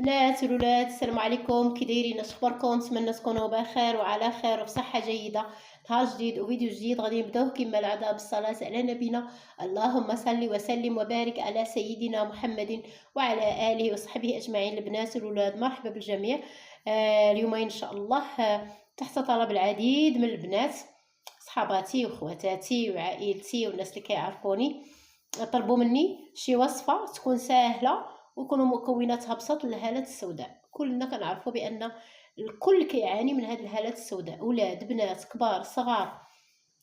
بنات الولاد، السلام عليكم. كي دايرين؟ اش اخباركم؟ نتمنى تكونوا بخير وعلى خير وبصحه جيده. نهار جديد وفيديو جديد غادي نبداو كما العاده بالصلاه على نبينا. اللهم صل وسلم وبارك على سيدنا محمد وعلى اله وصحبه اجمعين. البنات الولاد مرحبا بالجميع. اليوم ان شاء الله تحت طلب العديد من البنات، صحاباتي وخواتاتي وعائلتي والناس اللي كيعرفوني، طلبوا مني شي وصفه تكون سهله ويكونوا مكوناتها بساط للهالات السوداء. كلنا كنعرفوا بان الكل كيعاني من هذه الهالات السوداء، اولاد بنات كبار صغار،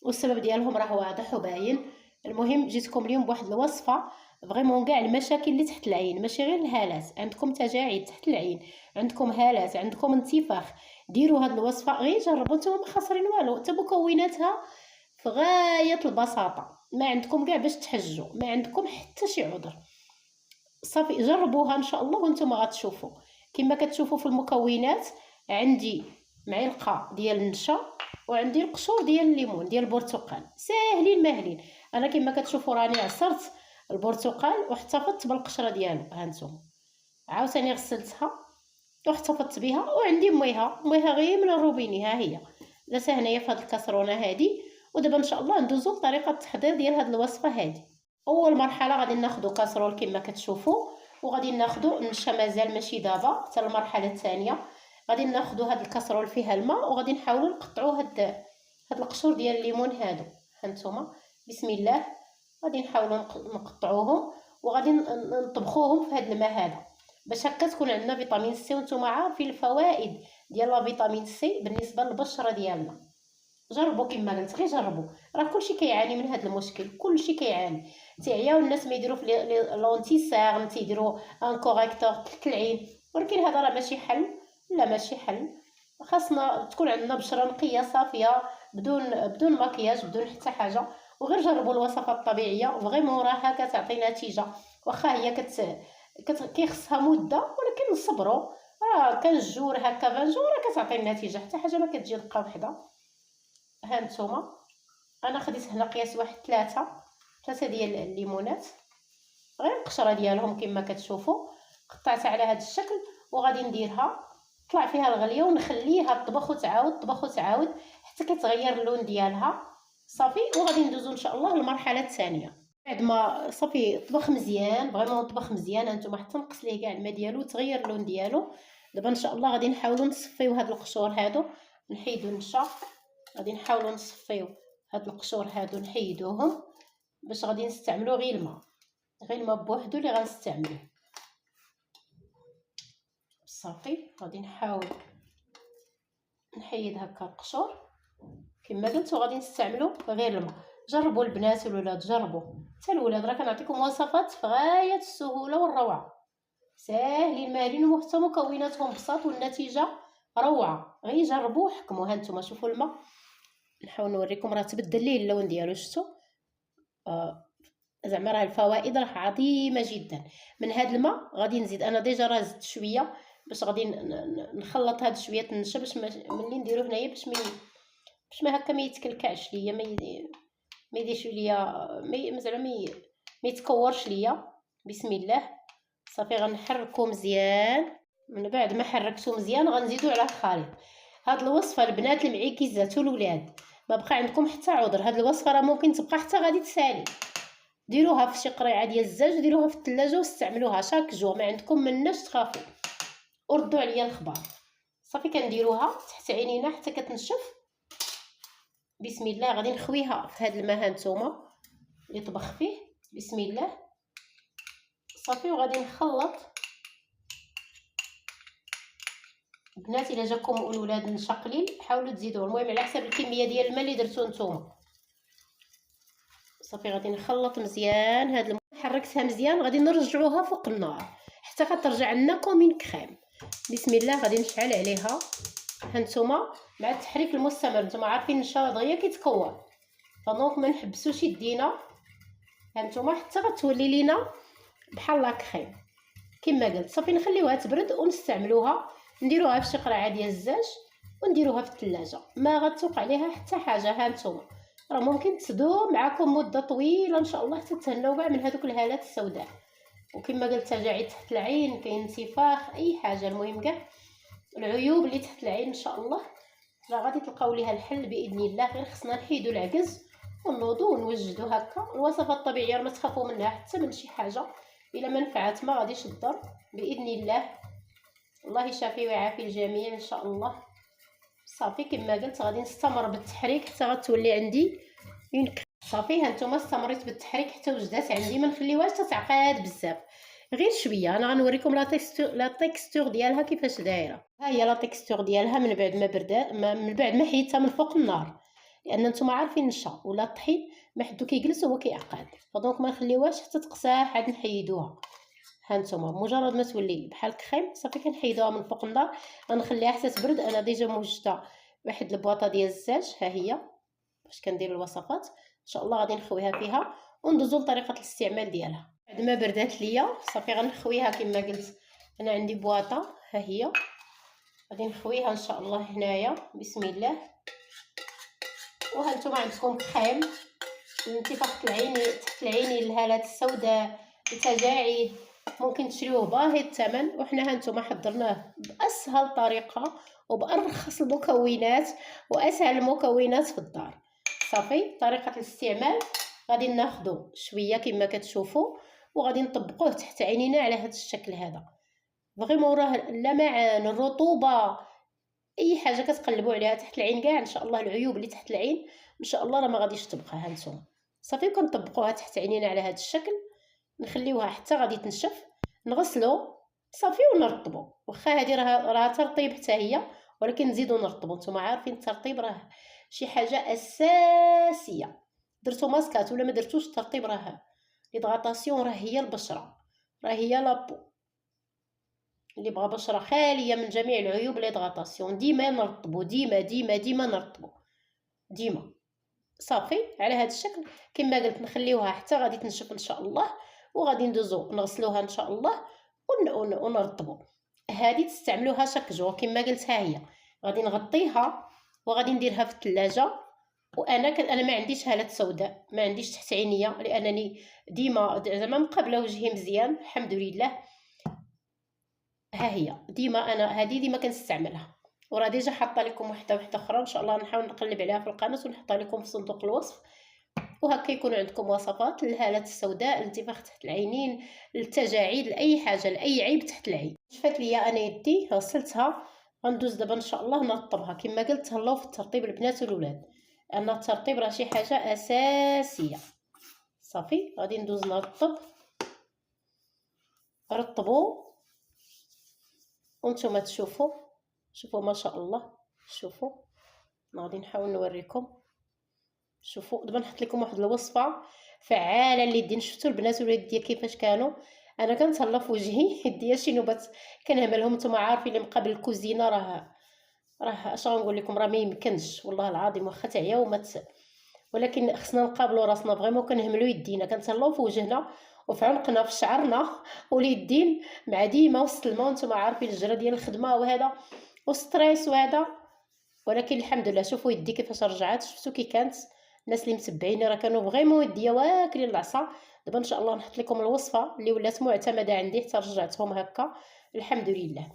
والسبب ديالهم راه واضح وباين. المهم جيتكم اليوم بواحد الوصفه فريمون كاع المشاكل اللي تحت العين، ماشي غير الهالات، عندكم تجاعيد تحت العين، عندكم هالات، عندكم انتفاخ، ديروا هذه الوصفه غير جربوا، نتوما ما خاسرين والو، حتى مكوناتها في غايه البساطه، ما عندكم كاع باش تحجوا، ما عندكم حتى شي عذر. صافي جربوها ان شاء الله وانتم غتشوفوا. كما كتشوفوا في المكونات، عندي معلقه ديال النشا وعندي القشور ديال الليمون ديال البرتقال، ساهلين ماهلين. انا كما كتشوفوا راني عصرت البرتقال واحتفظت بالقشره ديالو، ها نتوما عاوتاني غسلتها واحتفظت بها، وعندي ميها غير من الروبيني، ها هي درتها هنايا في هذه الكاسرونه هذه. ودابا ان شاء الله ندوزو لطريقه التحضير ديال هذه الوصفه هذه. اول مرحله غادي ناخذ كاسرول كما كتشوفوا، وغادي ناخذ النشا مازال ماشي دابا، حتى المرحله الثانيه غادي ناخذ هذا الكاسرول فيها الماء، وغادي نحاولوا نقطعوا هاد القشور ديال الليمون هادو، هانتوما بسم الله غادي نحاولوا نقطعوهم وغادي نطبخوهم في هذا الماء هذا، باش هكا تكون عندنا فيتامين سي. وانتم عارفين الفوائد ديال لا فيتامين سي بالنسبه للبشره ديالنا. جربوا كما قلت، غير جربوا، راه كلشي كيعاني من هذا المشكل، كلشي كيعاني. تيعياو الناس ما يديروا في لونتيسيرن، تيديروا ان كوريكتور تحت العين، ولكن هذا راه ماشي حل. لا ماشي حل، خاصنا تكون عندنا بشره نقيه صافيه بدون مكياج بدون حتى حاجه. وغير جربوا الوصفات الطبيعيه فريمون راها كتعطي نتيجه، واخا هي كيخصها مده، ولكن نصبروا. راه كان جور هكا 20 جور راه كتعطي النتيجه، حتى حاجه ما كتجي دقه وحده. ها نتوما انا خديت هنا قياس واحد ثلاثه ديال الليمونات، غير القشره ديالهم كما كتشوفوا قطعتها على هذا الشكل، وغادي نديرها طلع فيها الغليه ونخليها تطبخ وتعاود حتى كتغير اللون ديالها صافي. وغادي ندوزو ان شاء الله للمرحله الثانيه بعد ما صافي طبخ مزيان، فريمون طبخ مزيان هانتوما حتى نقص ليه كاع الماء ديالو وتغير اللون ديالو. دابا ان شاء الله غادي نحاولوا نصفيو هاد القشور هادو، نحيدو النشا، غادي نحاولوا نصفيو هاد القشور هادو نحيدوهم، باش غادي نستعملو غير الماء بوحدو اللي غنستعملوه. صافي غادي نحاول نحيد هكا القشور كما قلت، وغادي نستعملو غير الماء. جربوا البنات والولاد، جربوا حتى الولاد، راه كنعطيكم وصفات في غايه السهوله والروعه، ساهلين ماهلين وحتى مكوناتهم بساط والنتيجه روعه. غير جربوا وحكموا. ها نتوما شوفوا الماء، نحاول نوريكم، راه تبدل ليه اللون ديالو، شفتوا؟ زعما راه الفوائد راه عظيمه جدا من هذا الماء. غادي نزيد انا ديجا راه زدت شويه، باش غادي نخلط هاد شويه النشا باش ملي نديرو هنايا باش ما هكا ما يتكلكعش ليا، ما يديرش ليا زعما ما يتكورش ليا. بسم الله صافي غنحركو مزيان. من بعد ما حركتو مزيان غنزيدو على الخليط. هاد الوصفه البنات المعيكيزات والولاد ما بقى عندكم حتى عذر، هاد الوصفه راه ممكن تبقى حتى غادي تسالي. ديروها في شي قريعه ديال الزاج، ديروها في الثلاجه واستعملوها شاك جور، ما عندكم مناش تخافوا، وردوا عليا الخبر. صافي كنديروها تحت عينينا حتى كتنشف. بسم الله غادي نخويها في هذا الماء هانتوما اللي طبخ فيه، بسم الله صافي. وغادي نخلط. بنات الا جاكم الاولاد النشا قليل حاولوا تزيدوه، المهم على حسب الكميه ديال الماء اللي درتو نتوما. صافي غادي نخلط مزيان هاد حركتها مزيان، غادي نرجعوها فوق النار حتى كترجع لنا كومين كريم. بسم الله غادي نشعل عليها. هانتوما مع التحريك المستمر، نتوما عارفين النشا دغيا كيتكور، فدونك ما نحبسوش يدينا. هانتوما حتى غتولي لينا بحال لا كريم كما قلت. صافي نخليوها تبرد ونستعملوها، نديروها في شي قرعه ديال الزاج ونديروها في الثلاجه، ما غتوقع عليها حتى حاجه. هانتوما راه ممكن تدوم معكم مده طويله ان شاء الله حتى تهناو كاع من هذوك الهالات السوداء. وكما قلت تجاعيد تحت العين، كاين انتفاخ، اي حاجه، المهم كاع العيوب اللي تحت العين ان شاء الله راه غادي تلقاو ليها الحل باذن الله. غير خصنا نحيدو العكز ونوضو ونوجدو هكا. الوصفات الطبيعيه ما تخافوا منها حتى من شي حاجه، الا ما نفعت ما غاديش تضر باذن الله. الله يشافي ويعافي الجميع ان شاء الله. صافي كما قلت غادي نستمر بالتحريك حتى غتولي عندي صافي. هانتوما استمريت بالتحريك حتى وجدات عندي، ما نخليوهاش تتعقد بزاف، غير شويه. انا غنوريكم لا تيكستور ديالها كيفاش دايره. ها هي لا تيكستور ديالها من بعد ما بردا، من بعد ما حيدتها من فوق النار، لان نتوما عارفين النشا ولا الطحين ما حدو كيجلس هو كيعقد، فدونك ما نخليوهاش حتى تقساح عاد نحيدوها. هانتوما مجرد ما تولي بحال الكريم صافي كنحيدوها من فوق النار. غنخليها حتى تبرد. انا ديجا موجده واحد البواطه ديال الزاج، ها هي باش كندير الوصفات ان شاء الله. غادي نخويها فيها وندوزو لطريقه الاستعمال ديالها. بعد ما بردات ليا صافي غنخويها كما قلت. انا عندي بواطه ها هي، غادي نخويها ان شاء الله هنايا بسم الله. وهانتوما عندكم كريم لانتفاخ العين تحت العين، الهالات السوداء، التجاعيد، ممكن تشريوه باهي الثمن. وحنا هانتوما حضرناه باسهل طريقه وبارخص المكونات واسهل المكونات في الدار. صافي طريقه الاستعمال غادي ناخذوا شويه كما كتشوفوا وغادي نطبقوه تحت عينينا على هذا الشكل هذا. فريمون راه اللمعان، الرطوبه، اي حاجه كتقلبوا عليها تحت العين كاع ان شاء الله العيوب اللي تحت العين ان شاء الله راه ما غاديش تبقى. هانتوما صافي كنطبقوها تحت عينينا على هذا الشكل، نخليوها حتى غادي تنشف، نغسلو صافي ونرطبو. واخا هذه راه ترطيب حتى هي، ولكن نزيدو نرطبو. نتوما عارفين الترطيب راه شي حاجه اساسيه. درتو ماسكات ولا ما درتوش الترطيب راه ليدغاطاسيون، راه هي البشره، راه هي لابو. اللي بغى بشره خاليه من جميع العيوب ليدغاطاسيون ديما نرطبو، ديما ديما ديما نرطبو ديما. صافي على هذا الشكل كما قلت نخليوها حتى غادي تنشف ان شاء الله، وغادي ندوزو نغسلوها ان شاء الله ونرطبو. هذه تستعملوها شاك جور كما قلت. ها هي غادي نغطيها وغادي نديرها في الثلاجه. وانا ما عنديش هالات سوداء، ما عنديش تحت عينيا، لانني ديما زعما مقابله وجهي مزيان الحمد لله. ها هي ديما انا هذه ديما كنستعملها، وراه ديجا حاطه لكم واحده اخرى ان شاء الله نحاول نقلب عليها في القناه ونحطها لكم في صندوق الوصف. وهكا يكون عندكم وصفات للهالات السوداء، الانتفاخ تحت العينين، التجاعيد، لاي حاجه، لاي عيب تحت العين. شفات ليا انا يدي غسلتها، غندوز دابا ان شاء الله نرطبها. كما قلت تهلاو في الترطيب البنات والولاد، لان الترطيب راه شي حاجه اساسيه. صافي غادي ندوز نرطب. رطبوا وانتم تشوفوا، شوفوا ما شاء الله. شوفوا غادي نحاول نوريكم. شوفوا دابا نحط لكم واحد الوصفه فعاله لليدين. شفتوا البنات والولاد ديال كيفاش كانوا؟ انا كنتهلا في وجهي يديا شي نوبات كنهملهم. نتوما عارفين اللي مقابل الكوزينه راه اش غنقول لكم، راه ما يمكنش والله العظيم واخا تعياو ولكن خصنا نقابلوا راسنا فريمون. كنهملوا يدينا، كنتهلاو في وجهنا وفي عنقنا في شعرنا واليدين مع ديما وسط الماء. نتوما عارفين الجرا ديال الخدمه وهذا وستريس وهذا، ولكن الحمد لله. شوفوا يدي كيفاش رجعات، شفتوا كي كانت. الناس اللي متبعيني راه كانوا فريمون يديا واكلين العصا. دابا ان شاء الله نحط لكم الوصفه اللي ولات معتمده عندي حتى رجعتهم هكا الحمد لله.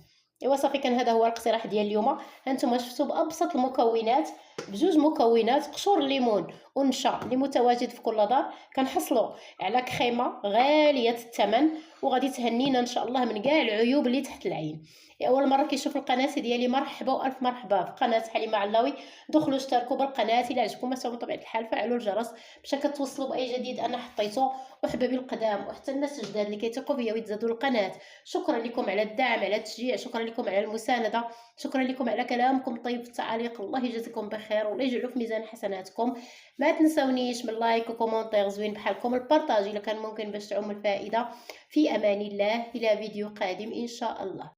ايوا صافي كان هذا هو الاقتراح ديال اليوم. هانتوما شفتوا بابسط المكونات، بجوج مكونات، قشور الليمون والنشا اللي متواجد في كل دار، كنحصلوا على كريمه غاليه الثمن وغادي تهنينا ان شاء الله من كاع العيوب اللي تحت العين. اول مره كيشوف القناه ديالي مرحبا والف مرحبا في قناه حليمه علاوي. دخلوا اشتركوا بالقناه الى عجبكم السلام بطبيعه الحال، فعلوا الجرس باش كتوصلوا باي جديد انا حطيته. وحبابي القدام وحتى الناس الجداد اللي كيثقوا فيا ويتزادوا القناه، شكرا لكم على الدعم، على التشجيع، شكرا لكم على المسانده، شكرا لكم على كلامكم الطيب في التعاليق. الله يجازيكم بخير والله يجعله في ميزان حسناتكم. ما تنسونيش من لايك وكومونتير زوين بحالكم، البارطاج الا كان ممكن باش تعم الفائده. في امان الله، الى فيديو قادم ان شاء الله.